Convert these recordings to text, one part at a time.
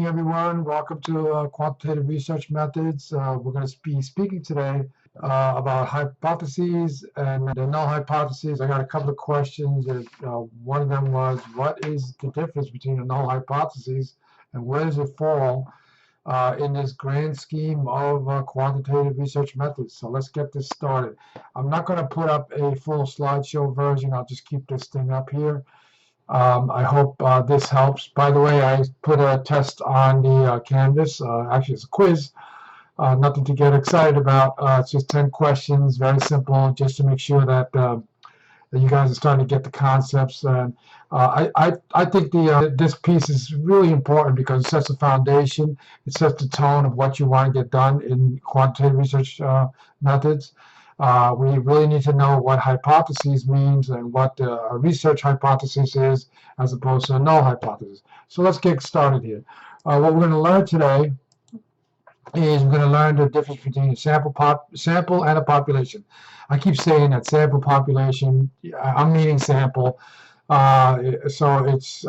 evening, everyone. Welcome to Quantitative Research Methods. We're going to be speaking today about hypotheses and the null hypotheses. I got a couple of questions. One of them was, what is the difference between a null hypothesis and where does it fall in this grand scheme of quantitative research methods? So let's get this started. I'm not going to put up a full slideshow version. I'll just keep this thing up here. I hope this helps. By the way, I put a test on the Canvas. Actually, it's a quiz. Nothing to get excited about. It's just 10 questions, very simple, just to make sure that you guys are starting to get the concepts. And I think this piece is really important because it sets the foundation. It sets the tone of what you want to get done in quantitative research methods. We really need to know what hypotheses means and what a research hypothesis is as opposed to a null hypothesis. So let's get started here. What we're going to learn today is we're going to learn the difference between a sample and a population. I keep saying that sample population, I'm meaning sample. So it's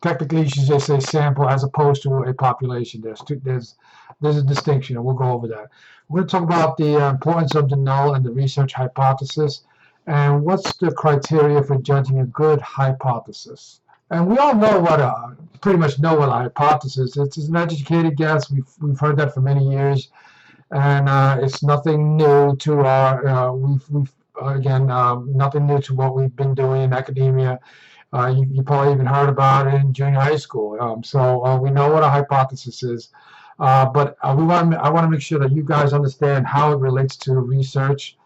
technically you should just say sample as opposed to a population. There's a distinction, and we'll go over that. We're going to talk about the importance of the null and the research hypothesis, and what's the criteria for judging a good hypothesis. And we all know pretty much know what a hypothesis is. It's an educated guess. We've heard that for many years, and it's nothing new to our. Nothing new to what we've been doing in academia. You probably even heard about it in junior high school. So we know what a hypothesis is. But I want to make sure that you guys understand how it relates to research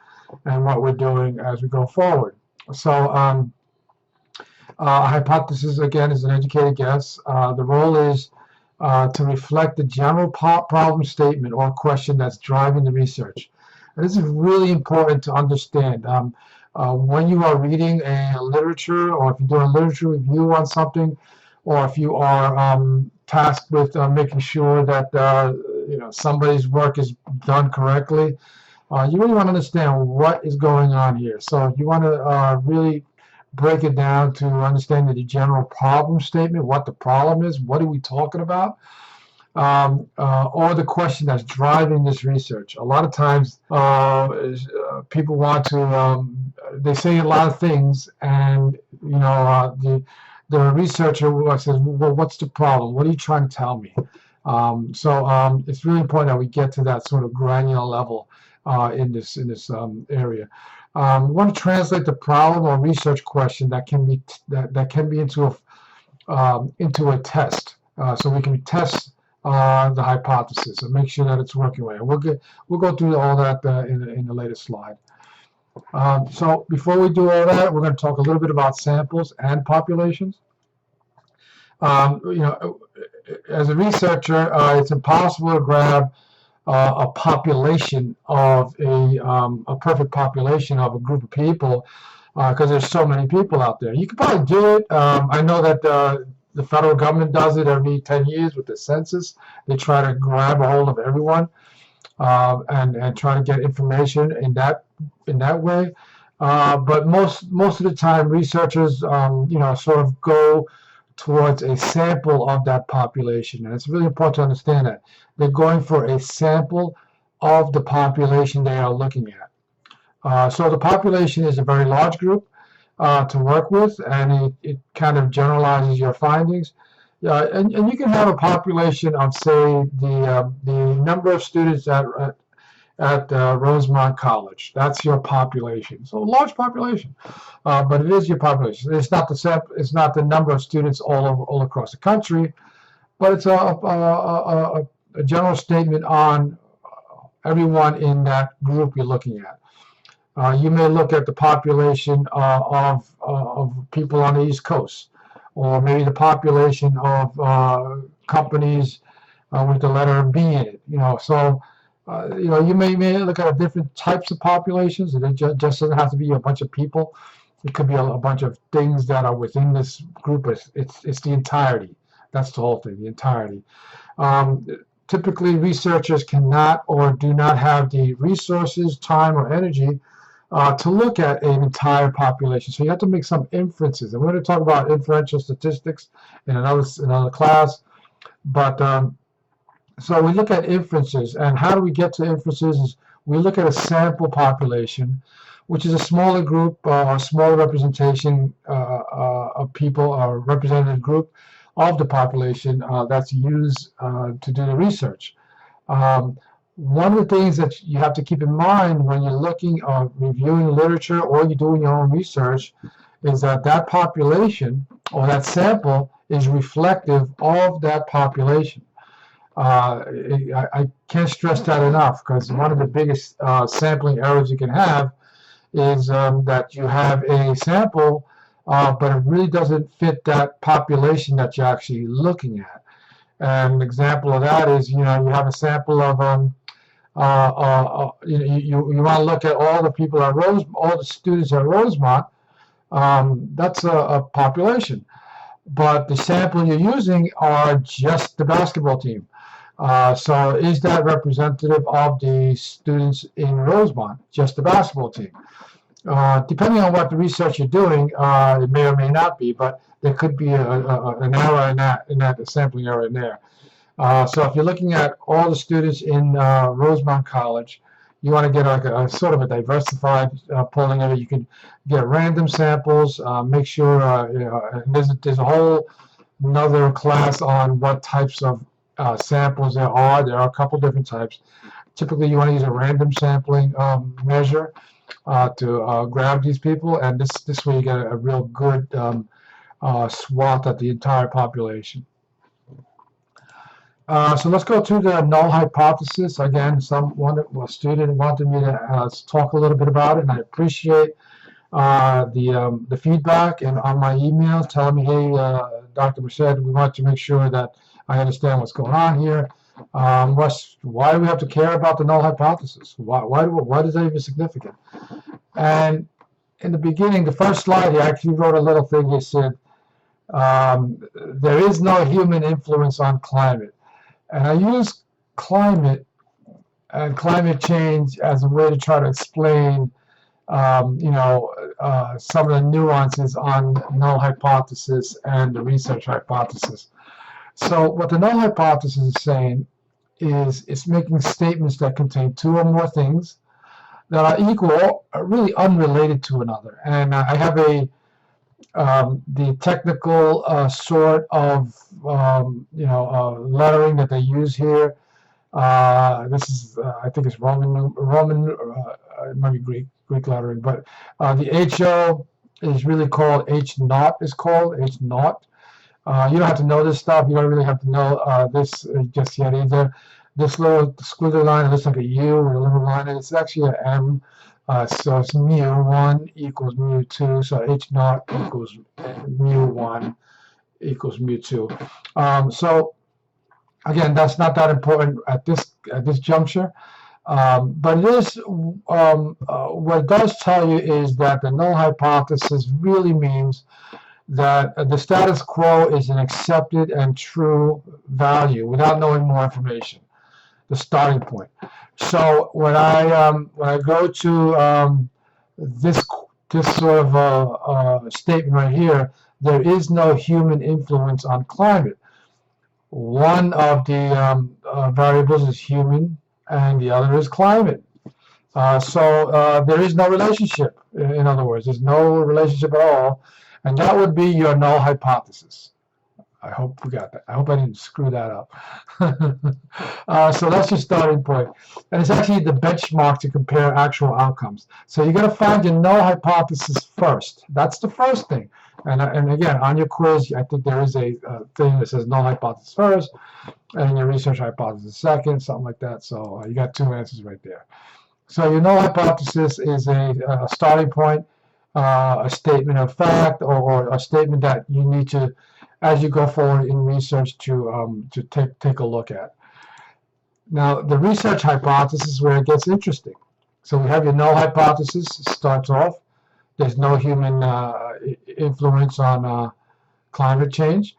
and what we're doing as we go forward. So a hypothesis, again, is an educated guess. The role is to reflect the general problem statement or question that's driving the research. And this is really important to understand. When you are reading a literature, or if you're doing a literature review on something, or if you are tasked with making sure that somebody's work is done correctly, you really want to understand what is going on here. So you want to really break it down to understanding the general problem statement, what the problem is, what are we talking about, or the question that's driving this research. A lot of times people want to, they say a lot of things, and the researcher says, well, what's the problem? What are you trying to tell me? So it's really important that we get to that sort of granular level in this area. We want to translate the problem or research question that can be into a test, so we can test the hypothesis and make sure that it's working right. And we'll go through all that in the later slide. So before we do all that, we're going to talk a little bit about samples and populations. As a researcher, it's impossible to grab a population of a perfect population of a group of people because there's so many people out there. You can probably do it. I know that the federal government does it every 10 years with the census. They try to grab a hold of everyone and try to get information in that way. But most of the time, researchers sort of go towards a sample of that population, and it's really important to understand that they're going for a sample of the population they are looking at. So the population is a very large group to work with, and it kind of generalizes your findings. And you can have a population of, say, the number of students at Rosemont College. That's your population. So a large population, but it is your population. It's not the number of students all across the country, but it's a general statement on everyone in that group you're looking at. You may look at the population of people on the East Coast, or maybe the population of companies with the letter B in it. So. You may look at different types of populations, and it just doesn't have to be a bunch of people. It could be a bunch of things that are within this group. It's the entirety. That's the whole thing, the entirety. Typically, researchers cannot or do not have the resources, time, or energy to look at an entire population. So you have to make some inferences. And we're going to talk about inferential statistics in another class. But so we look at inferences, and how do we get to inferences? Is we look at a sample population, which is a smaller group or a smaller representation of people, or a representative group of the population that's used to do the research. One of the things that you have to keep in mind when you're looking or reviewing literature or you're doing your own research is that that population or that sample is reflective of that population. I can't stress that enough, because one of the biggest sampling errors you can have is that you have a sample, but it really doesn't fit that population that you're actually looking at. And an example of that is, you have a sample of you want to look at all the people at all the students at Rosemont. That's a population, but the sample you're using are just the basketball team. So is that representative of the students in Rosemont, just the basketball team? Depending on what the research you're doing, it may or may not be, but there could be an error in that sampling error in there. So if you're looking at all the students in Rosemont College, you want to get like a sort of a diversified polling area. You can get random samples, make sure, there's a whole another class on what types of samples there are. There are a couple different types. Typically, you want to use a random sampling measure to grab these people, and this way you get a real good swath of the entire population. So let's go to the null hypothesis. Again, a student wanted me to talk a little bit about it, and I appreciate the feedback, and on my email telling me, hey, Dr. Merced, we want to make sure that I understand what's going on here. Why do we have to care about the null hypothesis? Why is that even significant? And in the beginning, the first slide, he actually wrote a little thing. He said, there is no human influence on climate. And I use climate and climate change as a way to try to explain, some of the nuances on null hypothesis and the research hypothesis. So what the null hypothesis is saying is it's making statements that contain two or more things that are equal, or really unrelated to another. And I have the technical sort of lettering that they use here. This is I think it's Roman, it might be Greek lettering, but the HO is really called H naught. Is called H naught. You don't have to know this stuff. You don't really have to know this just yet either. This little squiggly line, it looks like a U with a little line, and it's actually an M. So it's mu1 equals mu2. So H naught equals mu1 equals mu2. So again, that's not that important at this juncture. But it is what it does tell you is that the null hypothesis really means that the status quo is an accepted and true value without knowing more information. The starting point. So when I go to this sort of statement right here, there is no human influence on climate. One of the variables is human, and the other is climate. So there is no relationship. In other words, there's no relationship at all, and that would be your null hypothesis. I hope we got that. I hope I didn't screw that up. So that's your starting point. And it's actually the benchmark to compare actual outcomes. So you're going to find your null hypothesis first. That's the first thing. And again, on your quiz, I think there is a thing that says null hypothesis first, and your research hypothesis second, something like that. So you got two answers right there. So your null hypothesis is a starting point, a statement of fact, or a statement that you need to, as you go forward in research, to take a look at. Now, the research hypothesis is where it gets interesting. So we have your null hypothesis. It starts off. There's no human influence on climate change.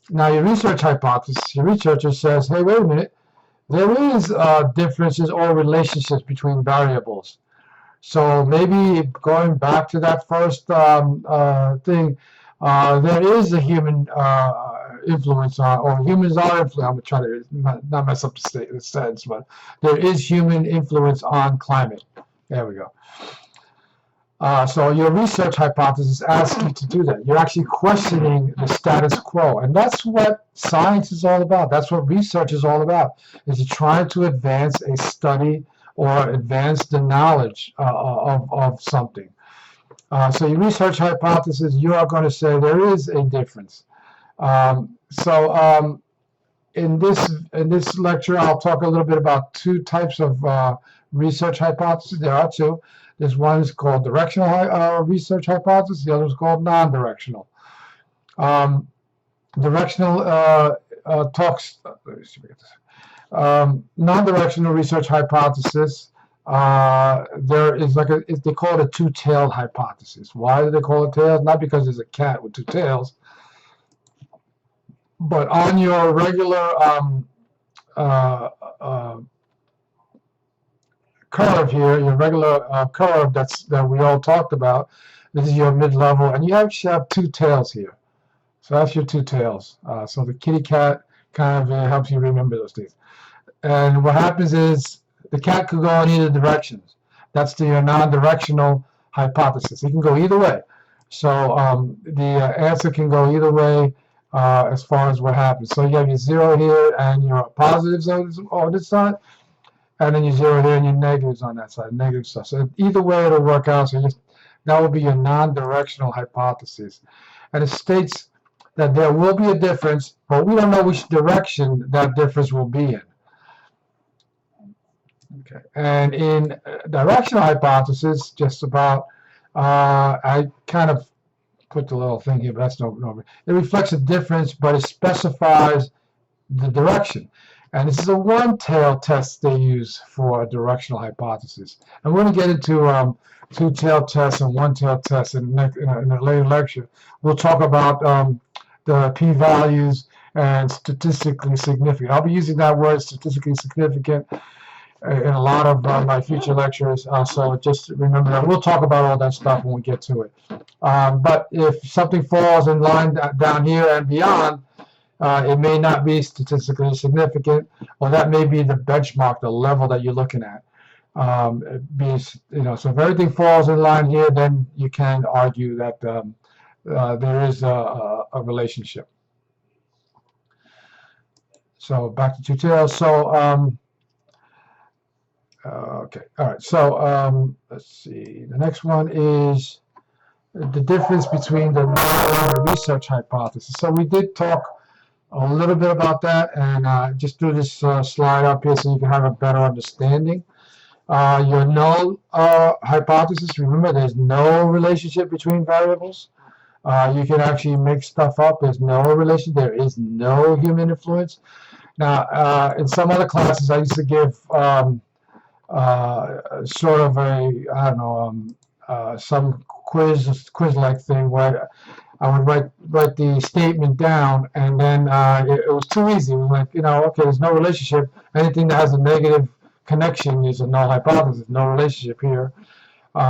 Now, your research hypothesis, your researcher says, hey, wait a minute. There is differences or relationships between variables. So maybe going back to that first thing, there is a human influence on, or humans are influenced. I'm trying to not mess up the sentence, but there is human influence on climate. There we go. So your research hypothesis asks you to do that. You're actually questioning the status quo, and that's what science is all about. That's what research is all about, is to try to advance a study or advance the knowledge of something. So your research hypothesis, you are going to say there is a difference. In this lecture, I'll talk a little bit about two types of research hypotheses. There are two. There's one is called directional research hypothesis. The other is called non-directional. Directional talks. Let me see if I get this. Non-directional research hypothesis. There is they call it a two-tailed hypothesis. Why do they call it tails? Not because there's a cat with two tails, but on your regular curve here, your regular curve that we all talked about, this is your mid-level, and you actually have two tails here. So that's your two tails. So the kitty cat kind of helps you remember those things. And what happens is the cat could go in either directions. That's your non-directional hypothesis. It can go either way. So the answer can go either way as far as what happens. So you have your zero here and your positives on this side, and then your zero here and your negatives on that side, negative stuff. So either way it'll work out. So that will be your non-directional hypothesis. And it states that there will be a difference, but we don't know which direction that difference will be in. Okay. And in directional hypothesis, just about, I kind of put the little thing here, but that's no. It reflects a difference, but it specifies the direction. And this is a one-tailed test they use for a directional hypothesis. And we're going to get into two-tailed tests and one-tailed tests in a later lecture. We'll talk about the p-values and statistically significant. I'll be using that word, statistically significant, in a lot of my future lectures. So just remember that. We'll talk about all that stuff when we get to it. But if something falls in line down here and beyond, it may not be statistically significant, or that may be the benchmark, the level that you're looking at. So if everything falls in line here, then you can argue that there is a relationship. So back to two tails. So okay, all right. So let's see. The next one is the difference between the null and the research hypothesis. So we did talk a little bit about that, and just do this slide up here so you can have a better understanding. Your null hypothesis, remember there's no relationship between variables. You can actually make stuff up. There's no relation. There is no human influence. Now, in some other classes, I used to give sort of a, I don't know, some quiz-like thing where I would write the statement down, and then it was too easy. It was like, okay, there's no relationship. Anything that has a negative connection is a null hypothesis. No relationship here.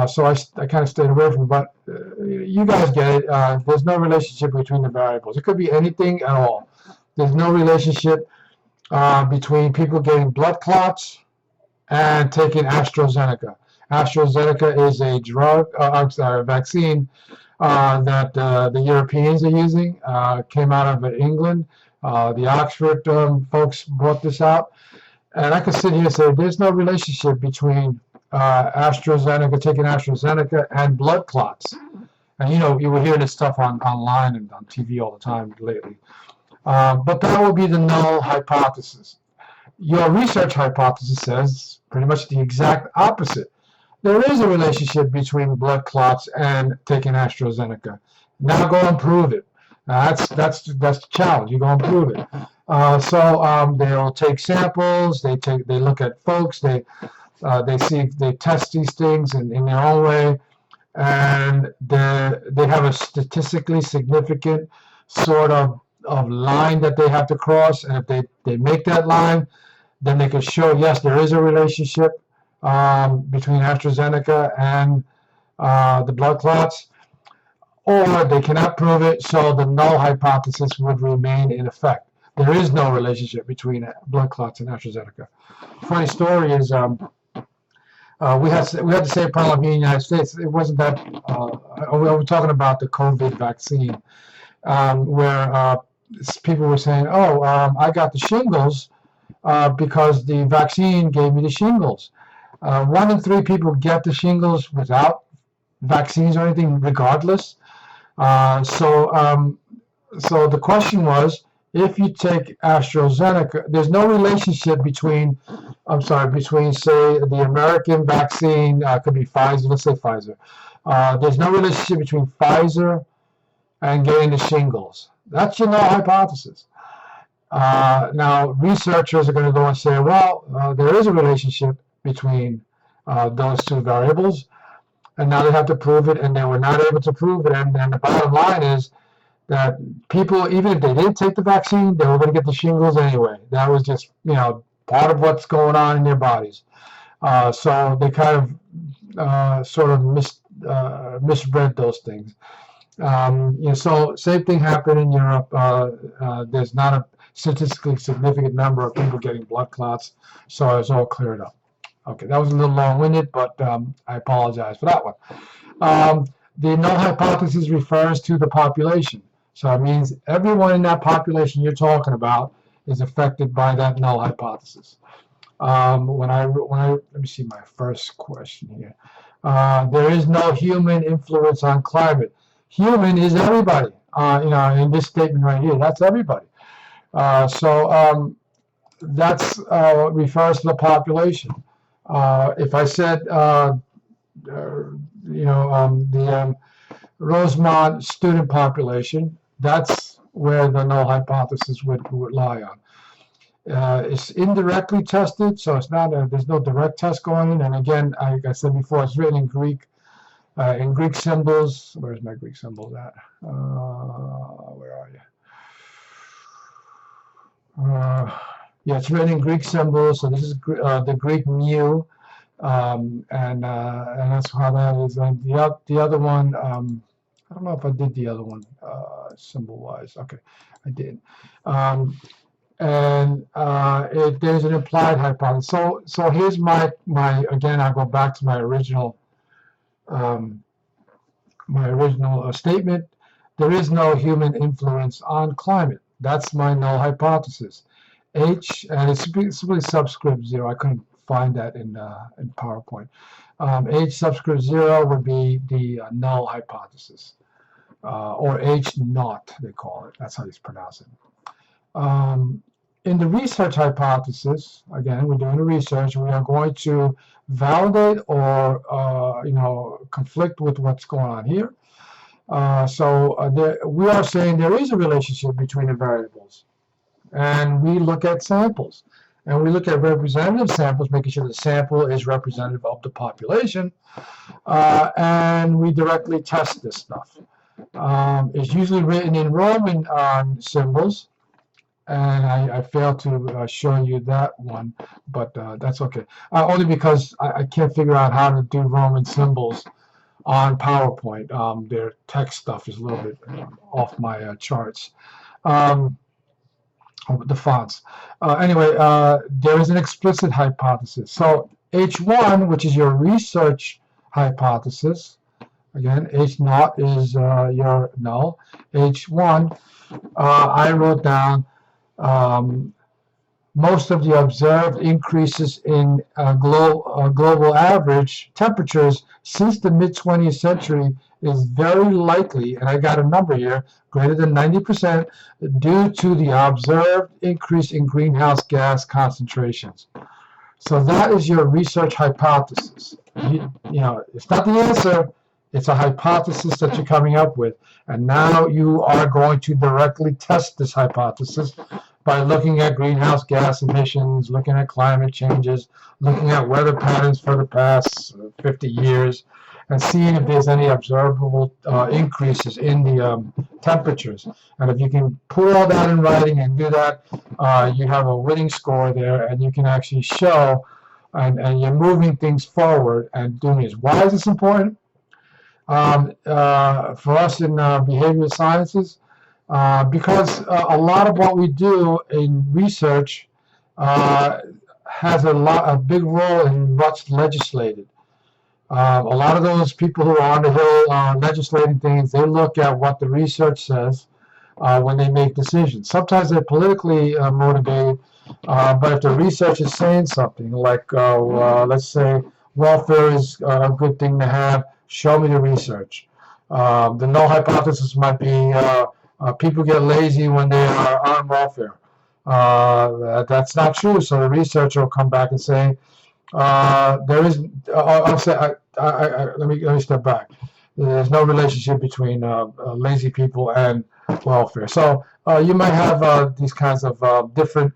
So I kind of stayed away from it. But you guys get it. There's no relationship between the variables. It could be anything at all. There's no relationship between people getting blood clots and taking AstraZeneca. AstraZeneca is a drug, a vaccine that the Europeans are using. Came out of England. The Oxford folks brought this out. And I could sit here and say there's no relationship between AstraZeneca, taking AstraZeneca, and blood clots. And you were hearing this stuff online and on TV all the time lately. But that would be the null hypothesis. Your research hypothesis says pretty much the exact opposite. There is a relationship between blood clots and taking AstraZeneca. Now go and prove it. That's the challenge. You go and prove it. So they'll take samples. They look at folks. They test these things in their own way, and they have a statistically significant sort of line that they have to cross. And if they make that line, then they can show yes, there is a relationship between AstraZeneca and the blood clots. or they cannot prove it, so the null hypothesis would remain in effect. There is no relationship between blood clots and AstraZeneca. Funny story is we had the same problem here in the United States. It wasn't that we were talking about the COVID vaccine, where people were saying, "Oh, I got the shingles because the vaccine gave me the shingles." 1 in 3 people get the shingles without vaccines or anything, regardless. So the question was, if you take AstraZeneca, there's no relationship between, say, the American vaccine, could be Pfizer, let's say Pfizer. There's no relationship between Pfizer and getting the shingles. That's your null hypothesis. Now, researchers are going to go and say, well, there is a relationship between those two variables, and now they have to prove it, and they were not able to prove it, and the bottom line is that people, even if they didn't take the vaccine, they were going to get the shingles anyway. That was just, part of what's going on in their bodies. So they kind of sort of misread those things. So same thing happened in Europe. There's not a statistically significant number of people getting blood clots, so it's all cleared up. Okay, that was a little long-winded, but I apologize for that one. The null hypothesis refers to the population. So it means everyone in that population you're talking about is affected by that null hypothesis. Let me see my first question here. There is no human influence on climate. Human is everybody. In this statement right here, that's everybody. So that's refers to the population. If I said, the Rosemont student population, that's where the null hypothesis would lie on. It's indirectly tested, so it's not there's no direct test going in. And again, like I said before, it's written in Greek symbols. Where's my Greek symbols at? Where are you? Yeah, it's written in Greek symbols. So this is the Greek mu, and that's how that is. And the other one, I don't know if I did the other one symbol-wise. Okay, I did. There's an implied hypothesis. So here's my again, I go back to my original statement. There is no human influence on climate. That's my null hypothesis. H, and it's simply subscript 0. I couldn't find that in PowerPoint. H subscript 0 would be the null hypothesis, or H naught, they call it. That's how you pronounce it. In the research hypothesis, again, we're doing the research. We are going to validate or conflict with what's going on here. We are saying there is a relationship between the variables, and we look at samples, and we look at representative samples, making sure the sample is representative of the population, and we directly test this stuff. It's usually written in Roman symbols, and I failed to show you that one, but that's okay. Only because I can't figure out how to do Roman symbols on PowerPoint. Their text stuff is a little bit off my charts. The fonts. Anyway, there is an explicit hypothesis. So H1, which is your research hypothesis, again, H naught is your null. H1, I wrote down most of the observed increases in global average temperatures since the mid-20th century is very likely, and I got a number here, greater than 90%, due to the observed increase in greenhouse gas concentrations. So that is your research hypothesis. It's not the answer, it's a hypothesis that you're coming up with. And now you are going to directly test this hypothesis by looking at greenhouse gas emissions, looking at climate changes, looking at weather patterns for the past 50 years, and seeing if there's any observable increases in the temperatures. And if you can put all that in writing and do that, you have a winning score there, and you can actually show, and you're moving things forward and doing this. Why is this important? For us in behavioral sciences, because a lot of what we do in research uh, has a big role in what's legislated. A lot of those people who are on the Hill legislating things, they look at what the research says when they make decisions. Sometimes they're politically motivated, but if the research is saying something like, let's say, welfare is a good thing to have, show me the research. The null hypothesis might be people get lazy when they are on welfare. That's not true. So the researcher will come back and say, there is. I'll say. Let me step back. There's no relationship between lazy people and welfare. So you might have these kinds of different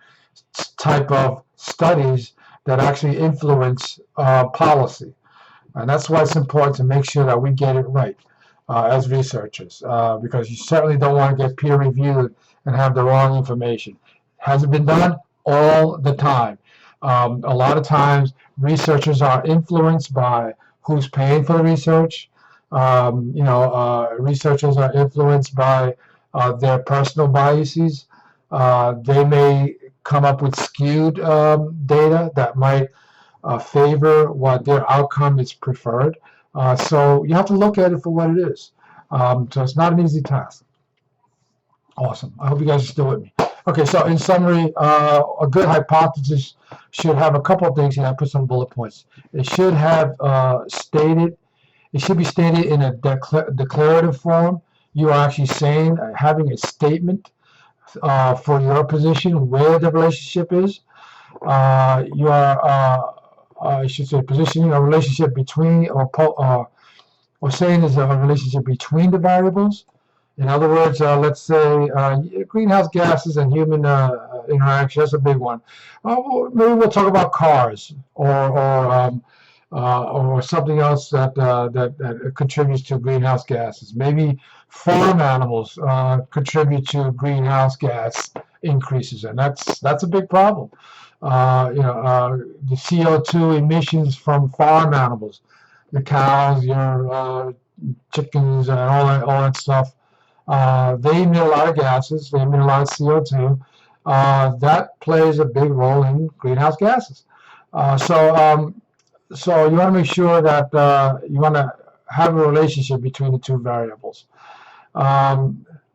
type of studies that actually influence policy, and that's why it's important to make sure that we get it right as researchers, because you certainly don't want to get peer reviewed and have the wrong information. Has it been done? All the time. A lot of times, researchers are influenced by who's paying for the research. Researchers are influenced by their personal biases. They may come up with skewed data that might favor what their outcome is preferred. So you have to look at it for what it is. So it's not an easy task. Awesome. I hope you guys are still with me. Okay, so in summary, a good hypothesis should have a couple of things here. I put some bullet points. It should have it should be stated in a declarative form. You are actually saying, having a statement for your position, where the relationship is. You are, I should say, positioning a relationship between, or saying there's a relationship between the variables. In other words, let's say greenhouse gases and human interaction. That's a big one. Maybe we'll talk about cars or something else that contributes to greenhouse gases. Maybe farm animals contribute to greenhouse gas increases, and that's a big problem. The CO2 emissions from farm animals, the cows, your chickens, and all that stuff. They emit a lot of gases. They emit a lot of CO2. That plays a big role in greenhouse gases. So you want to make sure that you want to have a relationship between the two variables.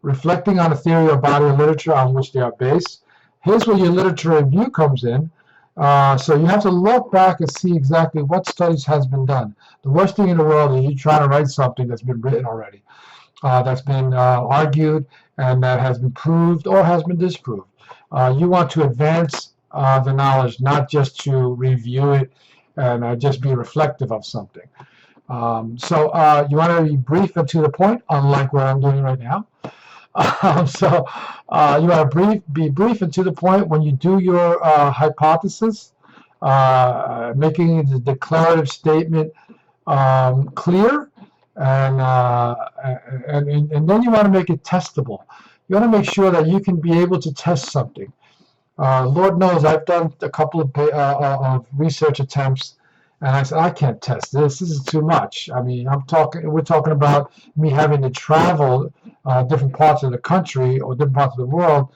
Reflecting on a theory or body of literature on which they are based. Here's where your literature review comes in. So you have to look back and see exactly what studies has been done. The worst thing in the world is you try to write something that's been written already. That's been argued and that has been proved or has been disproved. You want to advance the knowledge, not just to review it and just be reflective of something. So you want to be brief and to the point, unlike what I'm doing right now. So you want to be brief and to the point when you do your hypothesis, making the declarative statement clear. And then you want to make it testable. You want to make sure that you can be able to test something. Lord knows I've done a couple of research attempts, and I said I can't test this. This is too much. I mean, we're talking about me having to travel different parts of the country or different parts of the world.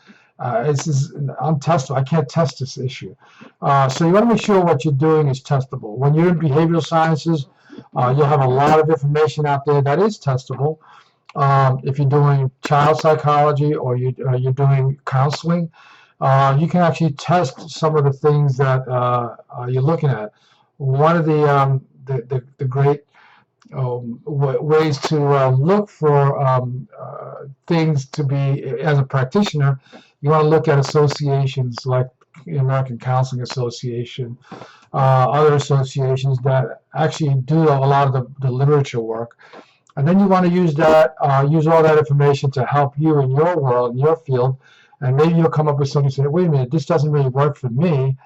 This is untestable. I can't test this issue. So you want to make sure what you're doing is testable. When you're in behavioral sciences, you'll have a lot of information out there that is testable. If you're doing child psychology or you're doing counseling, you can actually test some of the things that you're looking at. One of the great ways to look for things to be, as a practitioner, you want to look at associations like the American Counseling Association, other associations that actually do a lot of the literature work. And then you want to use all that information to help you in your world, in your field, and maybe you'll come up with something and say, wait a minute, this doesn't really work for me,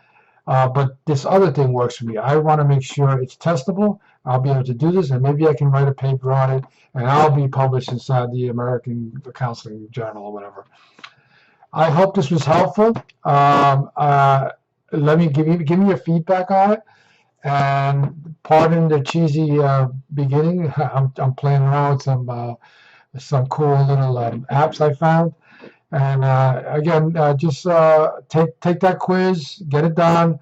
but this other thing works for me. I want to make sure it's testable. I'll be able to do this, and maybe I can write a paper on it, and I'll be published inside the American Counseling Journal or whatever. I hope this was helpful. Let me give me your feedback on it. And pardon the cheesy beginning. I'm playing around with some cool little apps I found. And again, just take that quiz, get it done.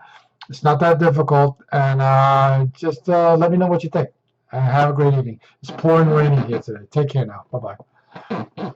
It's not that difficult, and just let me know what you think. Have a great evening. It's pouring raining here today. Take care now. Bye bye.